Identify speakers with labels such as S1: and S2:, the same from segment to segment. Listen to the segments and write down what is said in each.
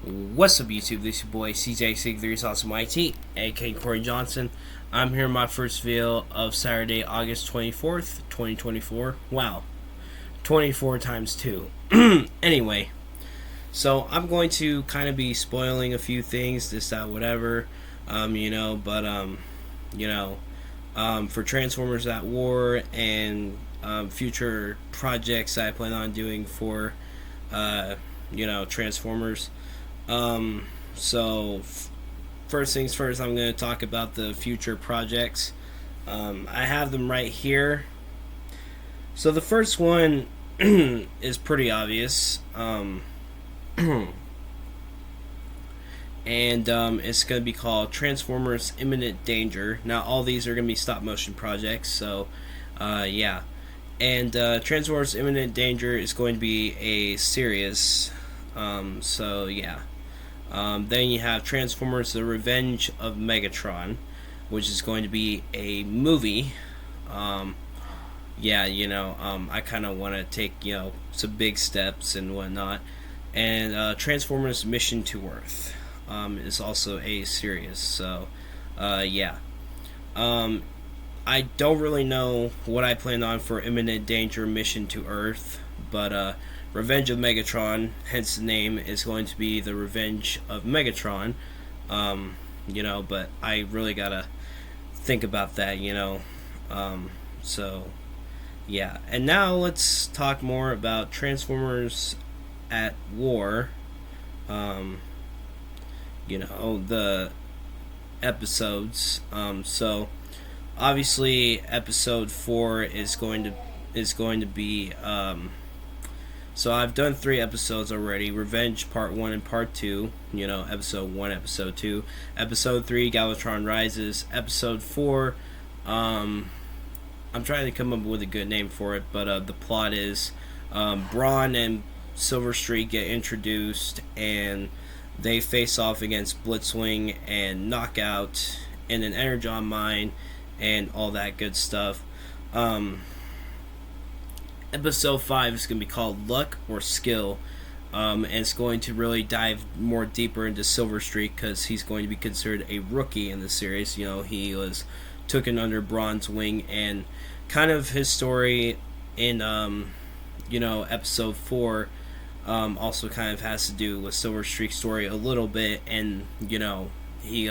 S1: What's up, YouTube? This is your boy CJ63 Awesome IT, aka Corey Johnson. I'm here in my first video of Saturday, August 24th, 2024. Wow, 24 times 2. Anyway, so I'm going to kind of be spoiling a few things, this, that, whatever, for Transformers at War and future projects I plan on doing for, Transformers. First things first, I'm going to talk about the future projects. I have them right here. So the first one is pretty obvious. And it's going to be called Transformers Imminent Danger. Now, all these are going to be stop motion projects, so, yeah. And Transformers Imminent Danger is going to be a series. So, yeah. Then you have Transformers The Revenge of Megatron, which is going to be a movie. I kind of want to take, some big steps and whatnot. And Transformers Mission to Earth is also a series. So, yeah. I don't really know what I plan on for Imminent Danger Mission to Earth, but, Revenge of Megatron, hence the name, is going to be The Revenge of Megatron. But I really gotta think about that, So, yeah. And now let's talk more about Transformers at War. The episodes. So, obviously, episode 4 is going to be, so I've done 3 episodes already. Revenge Part 1 and Part 2. Episode 1, Episode 2. Episode 3, Galvatron Rises. Episode 4, I'm trying to come up with a good name for it, but the plot is Brawn and Silver Streak get introduced, and they face off against Blitzwing and Knockout in an Energon mine, and all that good stuff. Episode 5 is going to be called Luck or Skill, and it's going to really dive more deeper into Silver Streak because he's going to be considered a rookie in the series. He was taken under Brawn's wing, and kind of his story in, episode 4 also kind of has to do with Silver Streak's story a little bit, and, he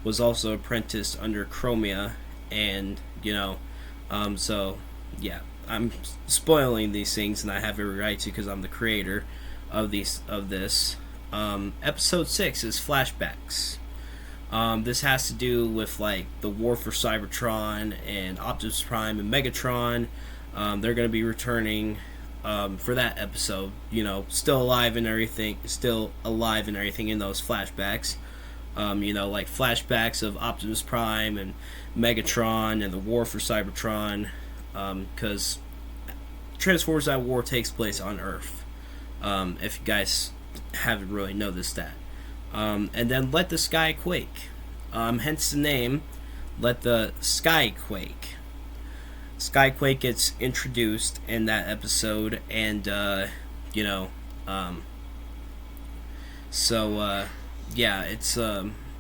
S1: was also apprenticed under Chromia, and, so, yeah. I'm spoiling these things, and I have every right to because I'm the creator of this. Episode 6 is flashbacks. This has to do with like the war for Cybertron and Optimus Prime and Megatron. They're going to be returning for that episode. Still alive and everything in those flashbacks. Like flashbacks of Optimus Prime and Megatron and the war for Cybertron. Because Transformers at War takes place on Earth. If you guys haven't really noticed that. And then Let the Sky Quake. Hence the name, Let the Sky Quake. Skyquake gets introduced in that episode, and,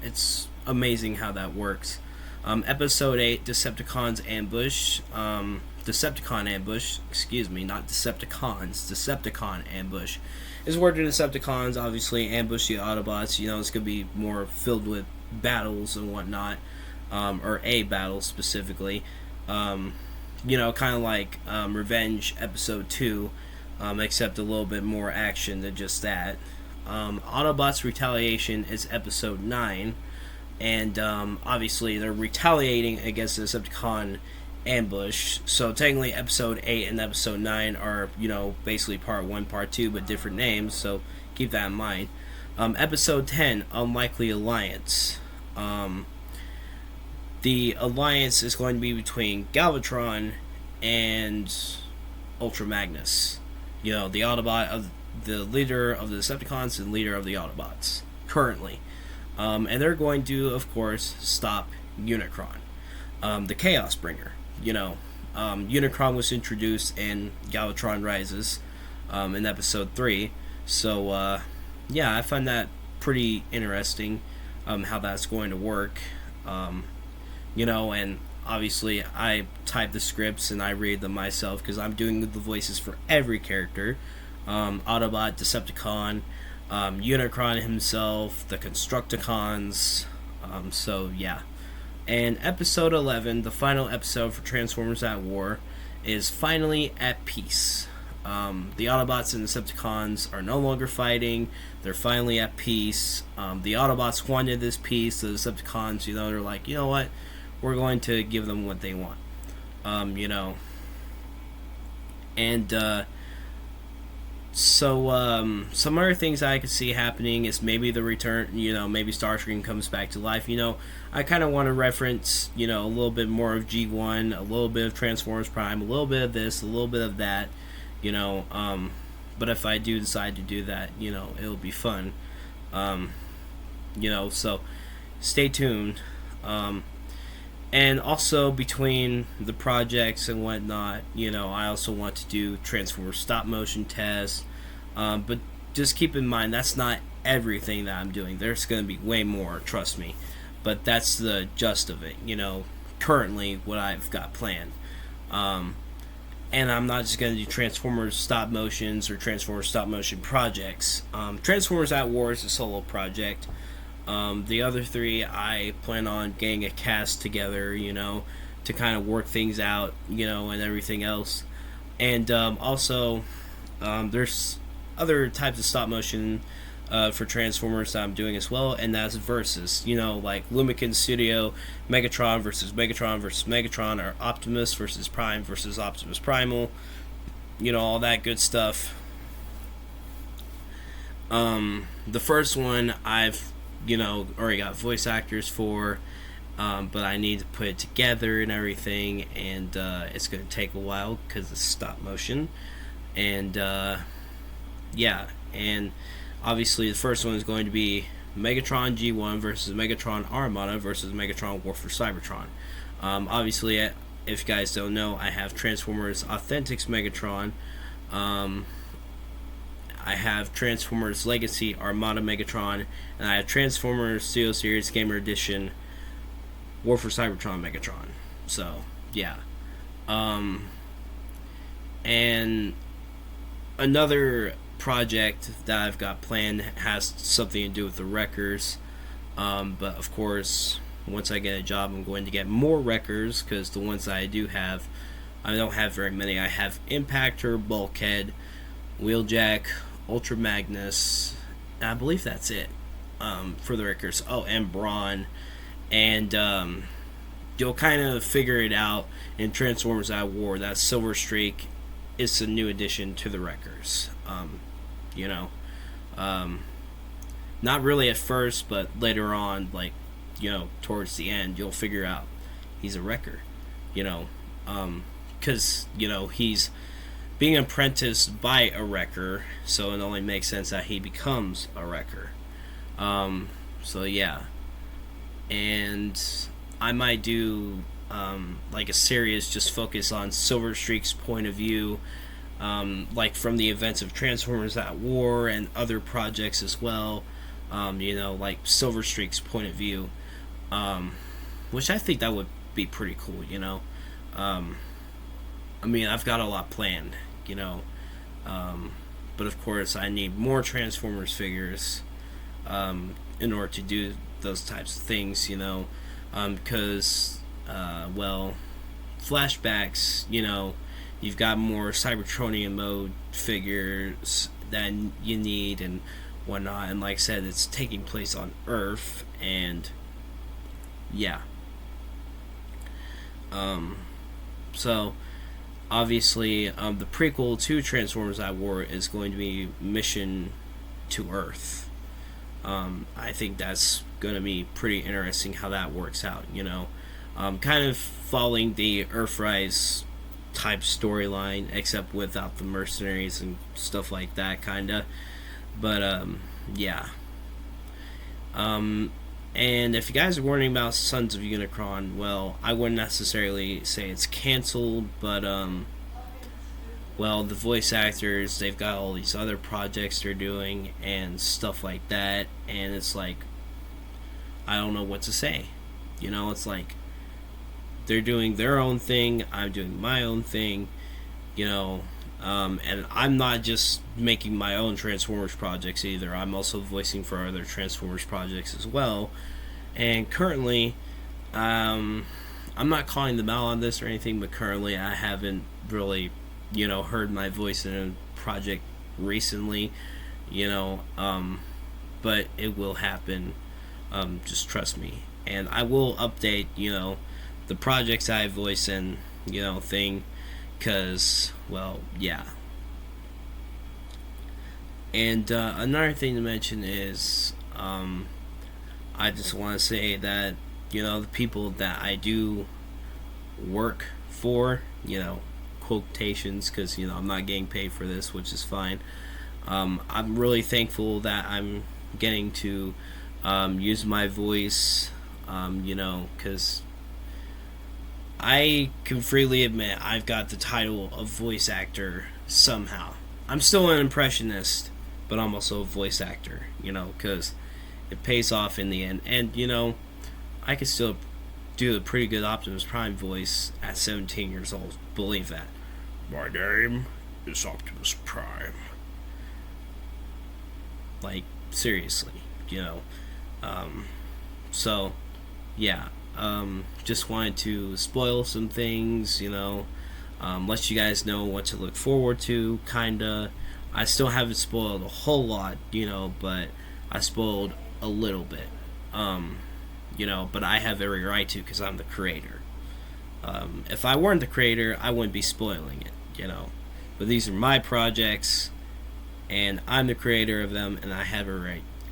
S1: it's amazing how that works. Episode 8, Decepticon Ambush, not Decepticons, Decepticon Ambush, is where the Decepticons obviously ambush the Autobots. It's going to be more filled with battles and whatnot, or a battle specifically, kind of like Revenge Episode 2, except a little bit more action than just that. Autobots Retaliation is Episode 9, and obviously they're retaliating against the Decepticon ambush. So technically Episode 8 and Episode 9 are, basically Part 1, Part 2, but different names, so keep that in mind. Episode 10, Unlikely Alliance. The alliance is going to be between Galvatron and Ultra Magnus. The Autobot, the leader of the Decepticons and leader of the Autobots, currently. And they're going to, of course, stop Unicron, the Chaos Bringer. Unicron was introduced in Galvatron Rises in Episode 3. So, yeah, I find that pretty interesting, how that's going to work. Um, and obviously I type the scripts and I read them myself because I'm doing the voices for every character, Autobot, Decepticon, Unicron himself, the Constructicons. So yeah, and episode 11, the final episode for Transformers at War, is finally at peace. The Autobots and Decepticons are no longer fighting. They're finally at peace. The Autobots wanted this peace. The Decepticons, they're like, you know what? We're going to give them what they want. Um, you know. And some other things I could see happening is maybe the return, maybe Starscream comes back to life. I kind of want to reference, a little bit more of G1, a little bit of Transformers Prime, a little bit of this, a little bit of that, you know. But if I do decide to do that, it'll be fun. So stay tuned. And also between the projects and whatnot, I also want to do Transformers stop motion tests. But just keep in mind that's not everything that I'm doing. There's going to be way more, trust me. But that's the gist of it, currently what I've got planned. And I'm not just going to do Transformers stop motions or Transformers stop motion projects. Transformers at War is a solo project. The other three, I plan on getting a cast together, to kind of work things out, and everything else. And also, there's other types of stop motion for Transformers that I'm doing as well, and that's versus, like Lumikin Studio, Megatron versus Megatron, or Optimus versus Prime versus Optimus Primal, all that good stuff. The first one I've already got voice actors for, but I need to put it together and everything, and it's going to take a while because it's stop motion. And yeah, and obviously the first one is going to be Megatron G1 versus Megatron Armada versus Megatron War for Cybertron. Obviously, if you guys don't know, I have Transformers Authentics Megatron. I have Transformers Legacy Armada Megatron, and I have Transformers Studio Series Gamer Edition War for Cybertron Megatron. So, yeah. And another project that I've got planned has something to do with the Wreckers. But of course, once I get a job, I'm going to get more Wreckers, because the ones that I do have, I don't have very many. I have Impactor, Bulkhead, Wheeljack, Ultra Magnus, and I believe that's it for the Wreckers. Oh, and Brawn. And you'll kind of figure it out in Transformers at War that Silver Streak is a new addition to the Wreckers. Not really at first, but later on, like, towards the end, you'll figure out he's a Wrecker. Because, he's being apprenticed by a Wrecker, so it only makes sense that he becomes a Wrecker. So yeah. And I might do like a series just focus on Silver Streak's point of view, like from the events of Transformers at War and other projects as well. Like Silver Streak's point of view, which I think that would be pretty cool. I've got a lot planned, but of course I need more Transformers figures in order to do those types of things, because, flashbacks, you've got more Cybertronian mode figures than you need and whatnot, and like I said, it's taking place on Earth, and yeah. So obviously, the prequel to Transformers at War is going to be Mission to Earth. I think that's going to be pretty interesting how that works out, kind of following the Earthrise type storyline, except without the mercenaries and stuff like that, kind of. But, yeah. And if you guys are wondering about Sons of Unicron, well, I wouldn't necessarily say it's canceled, but well, the voice actors, they've got all these other projects they're doing and stuff like that, and it's like, I don't know what to say. You know, it's like they're doing their own thing, I'm doing my own thing, you know, and I'm not just making my own Transformers projects either. I'm also voicing for other Transformers projects as well. And currently, I'm not calling them out on this or anything, but currently I haven't really, heard my voice in a project recently, you know, but it will happen. Just trust me. And I will update, the projects I voice in, thing, because, well, yeah. And another thing to mention is, I just want to say that, the people that I do work for, quotations, because, I'm not getting paid for this, which is fine. I'm really thankful that I'm getting to use my voice, because I can freely admit I've got the title of voice actor somehow. I'm still an impressionist, but I'm also a voice actor, because it pays off in the end. And, I can still do a pretty good Optimus Prime voice at 17 years old. Believe that. My name is Optimus Prime. Like, seriously, So, yeah. Just wanted to spoil some things, let you guys know what to look forward to, kinda. I still haven't spoiled a whole lot, but I spoiled a little bit. But I have every right to, because I'm the creator. If I weren't the creator, I wouldn't be spoiling it, But these are my projects, and I'm the creator of them, and I have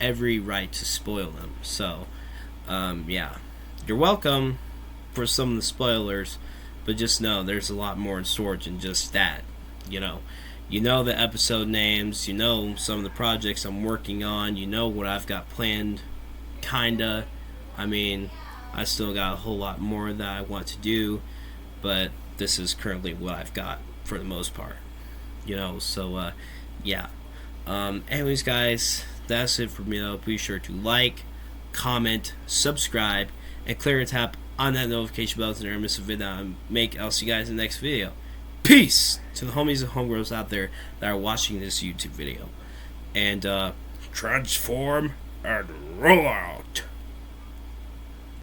S1: every right to spoil them. So, yeah. You're welcome for some of the spoilers, but just know there's a lot more in storage than just that. You know the episode names, some of the projects I'm working on, what I've got planned, kinda. I mean, I still got a whole lot more that I want to do, but this is currently what I've got for the most part. So, yeah. Anyways, guys, that's it for me, though. Be sure to like, comment, subscribe, and clear a tap on that notification bell to never miss a video I make. I'll see you guys in the next video. Peace to the homies and homegirls out there that are watching this YouTube video. And, transform and roll out.